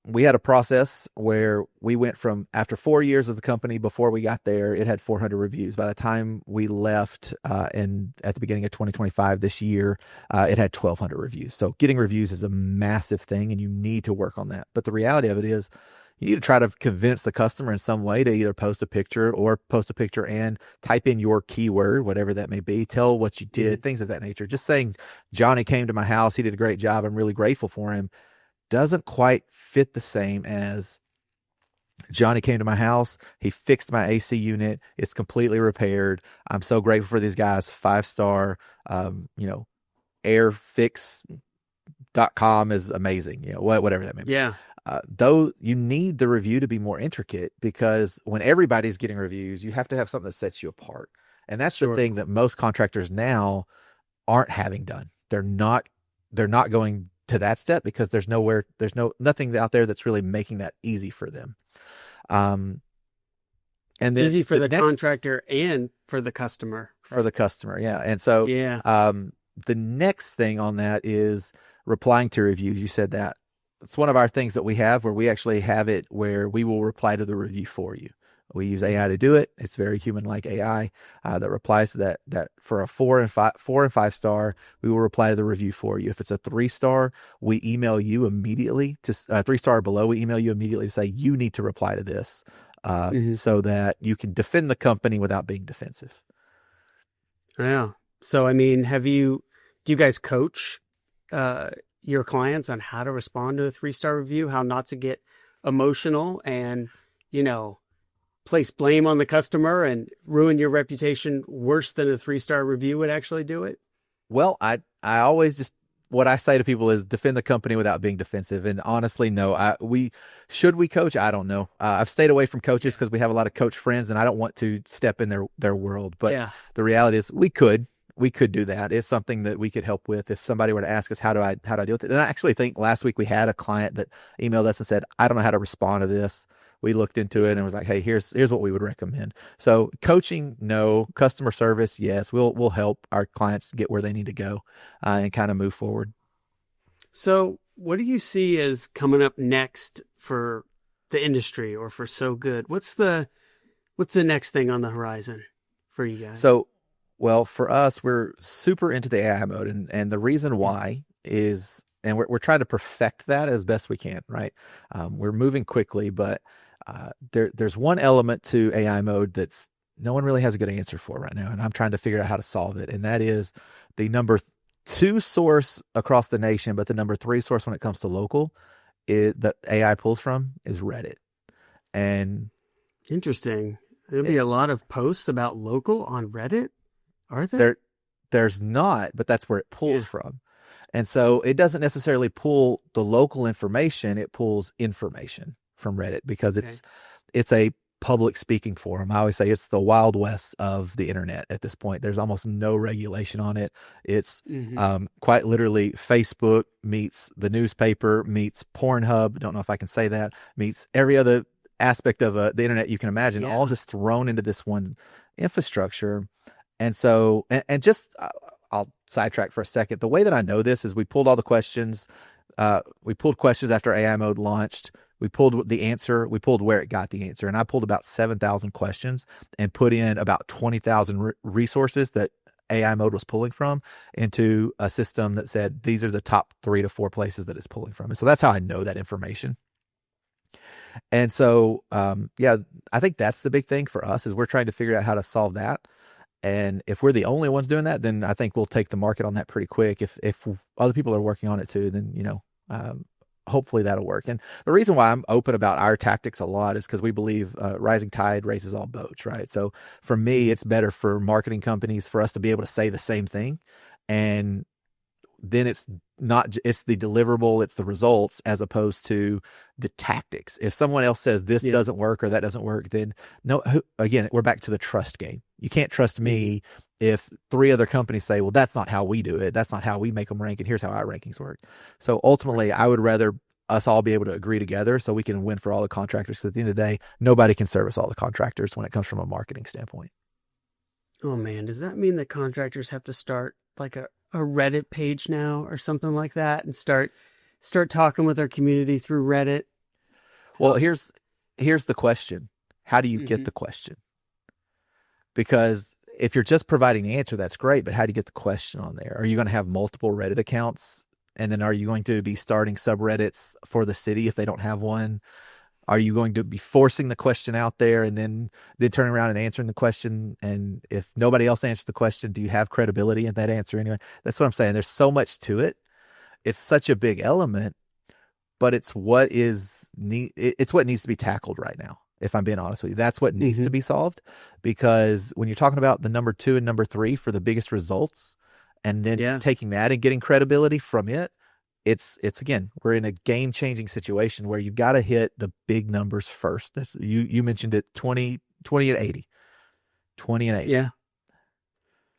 we had a process where we went from, after 4 years of the company, before we got there, it had 400 reviews. By the time we left at the beginning of 2025 this year, it had 1,200 reviews. So getting reviews is a massive thing, and you need to work on that. But the reality of it is you need to try to convince the customer in some way to either post a picture and type in your keyword, whatever that may be, tell what you did, things of that nature. Just saying, Johnny came to my house, he did a great job, I'm really grateful for him, doesn't quite fit the same as Johnny came to my house, he fixed my AC unit, it's completely repaired, I'm so grateful for these guys, 5-star, airfix.com is amazing, whatever that may be. Yeah. Though you need the review to be more intricate, because when everybody's getting reviews, you have to have something that sets you apart. And that's the thing that most contractors now aren't having done. They're not going to that step because there's nothing out there that's really making that easy for them. And then easy for the contractor and for the customer. For the customer, yeah. And so the next thing on that is replying to reviews. You said that. It's one of our things that we have where we actually have it where we will reply to the review for you. We use AI to do it. It's very human-like AI that replies to that for a 4 and 5 star, we will reply to the review for you. If it's a 3-star, we email you immediately to 3-star or below. We email you immediately to say you need to reply to this so that you can defend the company without being defensive. Yeah. So, I mean, do you guys coach your clients on how to respond to a 3-star review, how not to get emotional and, place blame on the customer and ruin your reputation worse than a 3-star review would actually do it? Well, I always what I say to people is defend the company without being defensive. And honestly, no, should we coach? I don't know. I've stayed away from coaches because we have a lot of coach friends and I don't want to step in their world. But the reality is we could do that. It's something that we could help with if somebody were to ask us, how do I deal with it? And I actually think last week we had a client that emailed us and said, I don't know how to respond to this. We looked into it and was like, hey, here's what we would recommend. So coaching, no. Customer service, yes. We'll help our clients get where they need to go and kind of move forward. So what do you see as coming up next for the industry or for SoGood? What's the next thing on the horizon for you guys? So, well, for us, we're super into the AI mode. And the reason why is, and we're trying to perfect that as best we can, right? We're moving quickly, but there's one element to AI mode that's no one really has a good answer for right now. And I'm trying to figure out how to solve it. And that is the number 2 source across the nation, but the number 3 source when it comes to local is that AI pulls from is Reddit. And interesting. There'll be a lot of posts about local on Reddit. Are there? There's not, but that's where it pulls from. And so it doesn't necessarily pull the local information. It pulls information from Reddit because it's a public speaking forum. I always say it's the Wild West of the internet at this point. There's almost no regulation on it. It's quite literally Facebook meets the newspaper meets Pornhub. Don't know if I can say that, meets every other aspect of the internet you can imagine, all just thrown into this one infrastructure. And so, and just, I'll sidetrack for a second. The way that I know this is we pulled all the questions. We pulled questions after AI mode launched. We pulled the answer. We pulled where it got the answer. And I pulled about 7,000 questions and put in about 20,000 resources that AI mode was pulling from into a system that said, these are the top 3 to 4 places that it's pulling from. And so that's how I know that information. And so, I think that's the big thing for us is we're trying to figure out how to solve that. And if we're the only ones doing that, then I think we'll take the market on that pretty quick. If other people are working on it too, then, hopefully that'll work. And the reason why I'm open about our tactics a lot is because we believe rising tide raises all boats, right? So for me, it's better for marketing companies for us to be able to say the same thing. And then it's the deliverable, it's the results as opposed to the tactics. If someone else says this doesn't work or that doesn't work, then again, we're back to the trust game. You can't trust me if 3 other companies say, well, that's not how we do it. That's not how we make them rank. And here's how our rankings work. So ultimately, I would rather us all be able to agree together so we can win for all the contractors. Because at the end of the day, nobody can service all the contractors when it comes from a marketing standpoint. Oh man, does that mean that contractors have to start like a Reddit page now or something like that and start talking with our community through Reddit? Well, here's the question. How do you get the question? Because if you're just providing the answer, that's great, but how do you get the question on there? Are you going to have multiple Reddit accounts? And then are you going to be starting subreddits for the city if they don't have one? Are you going to be forcing the question out there and then turning around and answering the question? And if nobody else answers the question, do you have credibility in that answer anyway? That's what I'm saying. There's so much to it. It's such a big element, but it's what needs to be tackled right now. If I'm being honest with you, that's what needs to be solved, because when you're talking about the number 2 and number 3 for the biggest results, and then taking that and getting credibility from it, it's again, we're in a game-changing situation where you've got to hit the big numbers first. That's you mentioned it, 20 and 80. 20 and 80. Yeah.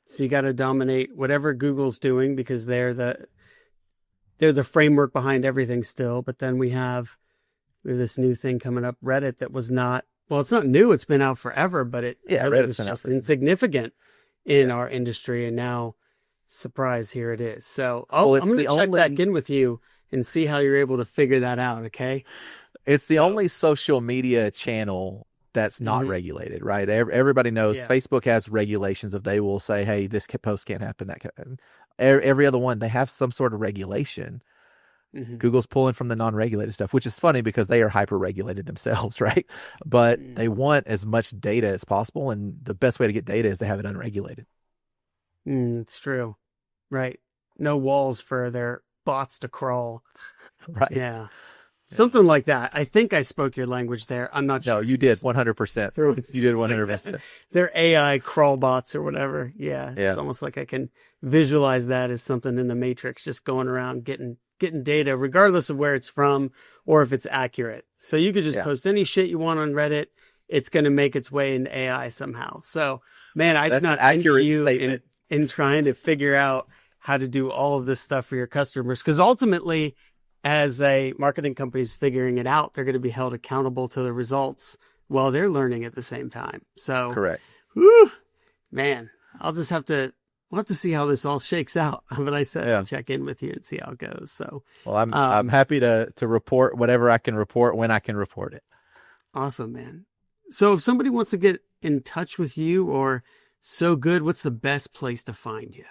So you got to dominate whatever Google's doing because they're they're the framework behind everything still. But then we have this new thing coming up, Reddit, that was not, well, it's not new. It's been out forever, but Reddit was just insignificant in our industry. And now, surprise, here it is. So I'm going to check back in with you and see how you're able to figure that out. Okay. It's the only social media channel that's not regulated, right? Everybody knows Facebook has regulations of, they will say, hey, this post can't happen. Every other one, they have some sort of regulation. Google's pulling from the non-regulated stuff, which is funny because they are hyper-regulated themselves, right? But they want as much data as possible, and the best way to get data is to have it unregulated. It's true. Right. No walls for their bots to crawl. Right. Yeah. Something like that. I think I spoke your language there. I'm not sure. No, you did 100%. You did 100%. They're AI crawl bots or whatever. Yeah. It's almost like I can visualize that as something in the Matrix, just going around getting data, regardless of where it's from or if it's accurate. So you could just post any shit you want on Reddit. It's going to make its way into AI somehow. So, man, I do not accurate you in trying to figure out how to do all of this stuff for your customers, because ultimately, as a marketing company is figuring it out, they're going to be held accountable to the results while they're learning at the same time. So, correct. Whew, man, we'll have to see how this all shakes out. But I said, I'll check in with you and see how it goes. So, well, I'm happy to report whatever I can report when I can report it. Awesome, man. So if somebody wants to get in touch with you or SoGood, what's the best place to find you?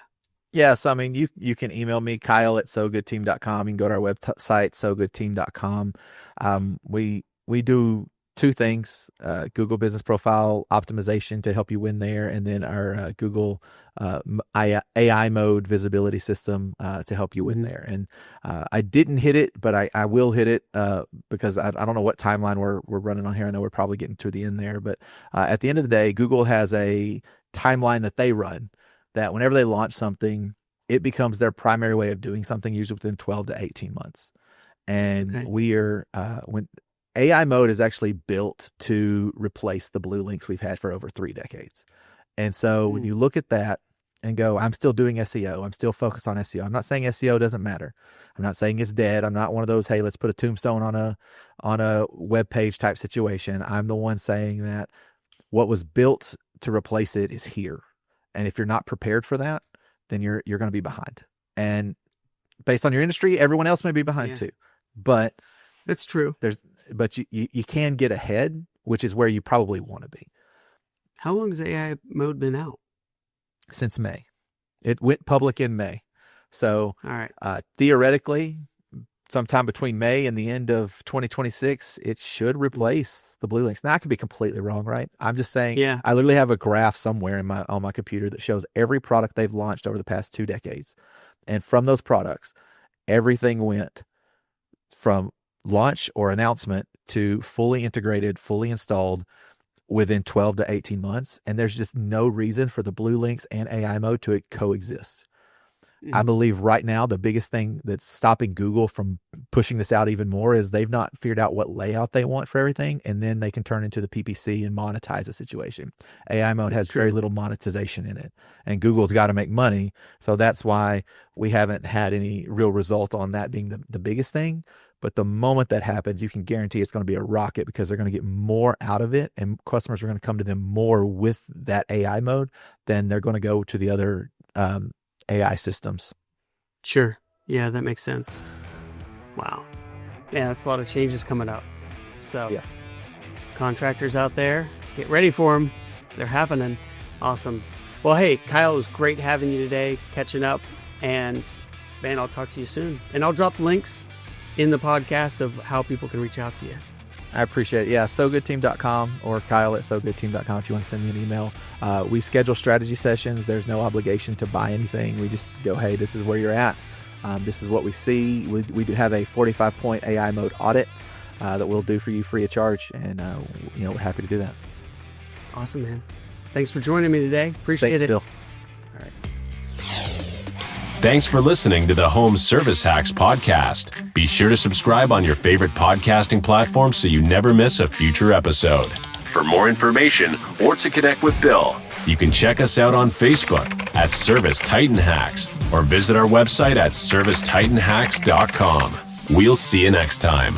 Yes, I mean, you can email me, Kyle@SoGoodTeam.com. You can go to our website, SoGoodTeam.com. We do two things, Google Business Profile Optimization to help you win there, and then our Google AI Mode Visibility System to help you win there. And I didn't hit it, but I will hit it because I don't know what timeline we're running on here. I know we're probably getting to the end there, but at the end of the day, Google has a timeline that they run, that whenever they launch something, it becomes their primary way of doing something, usually within 12 to 18 months. And we are, when AI mode is actually built to replace the blue links we've had for over 3 decades. And so when you look at that and go, I'm still doing SEO, I'm still focused on SEO. I'm not saying SEO doesn't matter. I'm not saying it's dead. I'm not one of those, hey, let's put a tombstone on a web page type situation. I'm the one saying that what was built to replace it is here. And if you're not prepared for that, then you're going to be behind. And based on your industry, everyone else may be behind too. But that's true. But you can get ahead, which is where you probably want to be. How long has AI mode been out? Since May. It went public in May. So all right. Theoretically, sometime between May and the end of 2026, it should replace the blue links. Now, I could be completely wrong, right? I'm just saying, I literally have a graph somewhere on my computer that shows every product they've launched over the past 2 decades. And from those products, everything went from launch or announcement to fully integrated, fully installed within 12 to 18 months. And there's just no reason for the blue links and AI mode to coexist. I believe right now the biggest thing that's stopping Google from pushing this out even more is they've not figured out what layout they want for everything, and then they can turn into the PPC and monetize the situation. AI mode has very little monetization in it, and Google's got to make money, so that's why we haven't had any real result on that being the biggest thing. But the moment that happens, you can guarantee it's going to be a rocket, because they're going to get more out of it, and customers are going to come to them more with that AI mode than they're going to go to the other AI systems. Sure. Yeah, that makes sense. Wow. Yeah, that's a lot of changes coming up. So yes, contractors out there, get ready for them. They're happening. Awesome. Well, hey, Kyle, it was great having you today, catching up. And man, I'll talk to you soon. And I'll drop links in the podcast of how people can reach out to you. I appreciate it. Yeah, SoGoodTeam.com or Kyle@SoGoodTeam.com if you want to send me an email. We schedule strategy sessions. There's no obligation to buy anything. We just go, hey, this is where you're at. This is what we see. We do have a 45-point AI mode audit that we'll do for you free of charge. And, we're happy to do that. Awesome, man. Thanks for joining me today. Appreciate it. Thanks, Bill. All right. Thanks for listening to the Home Service Hacks podcast. Be sure to subscribe on your favorite podcasting platform so you never miss a future episode. For more information or to connect with Bill, you can check us out on Facebook at Service Titan Hacks or visit our website at servicetitanhacks.com. We'll see you next time.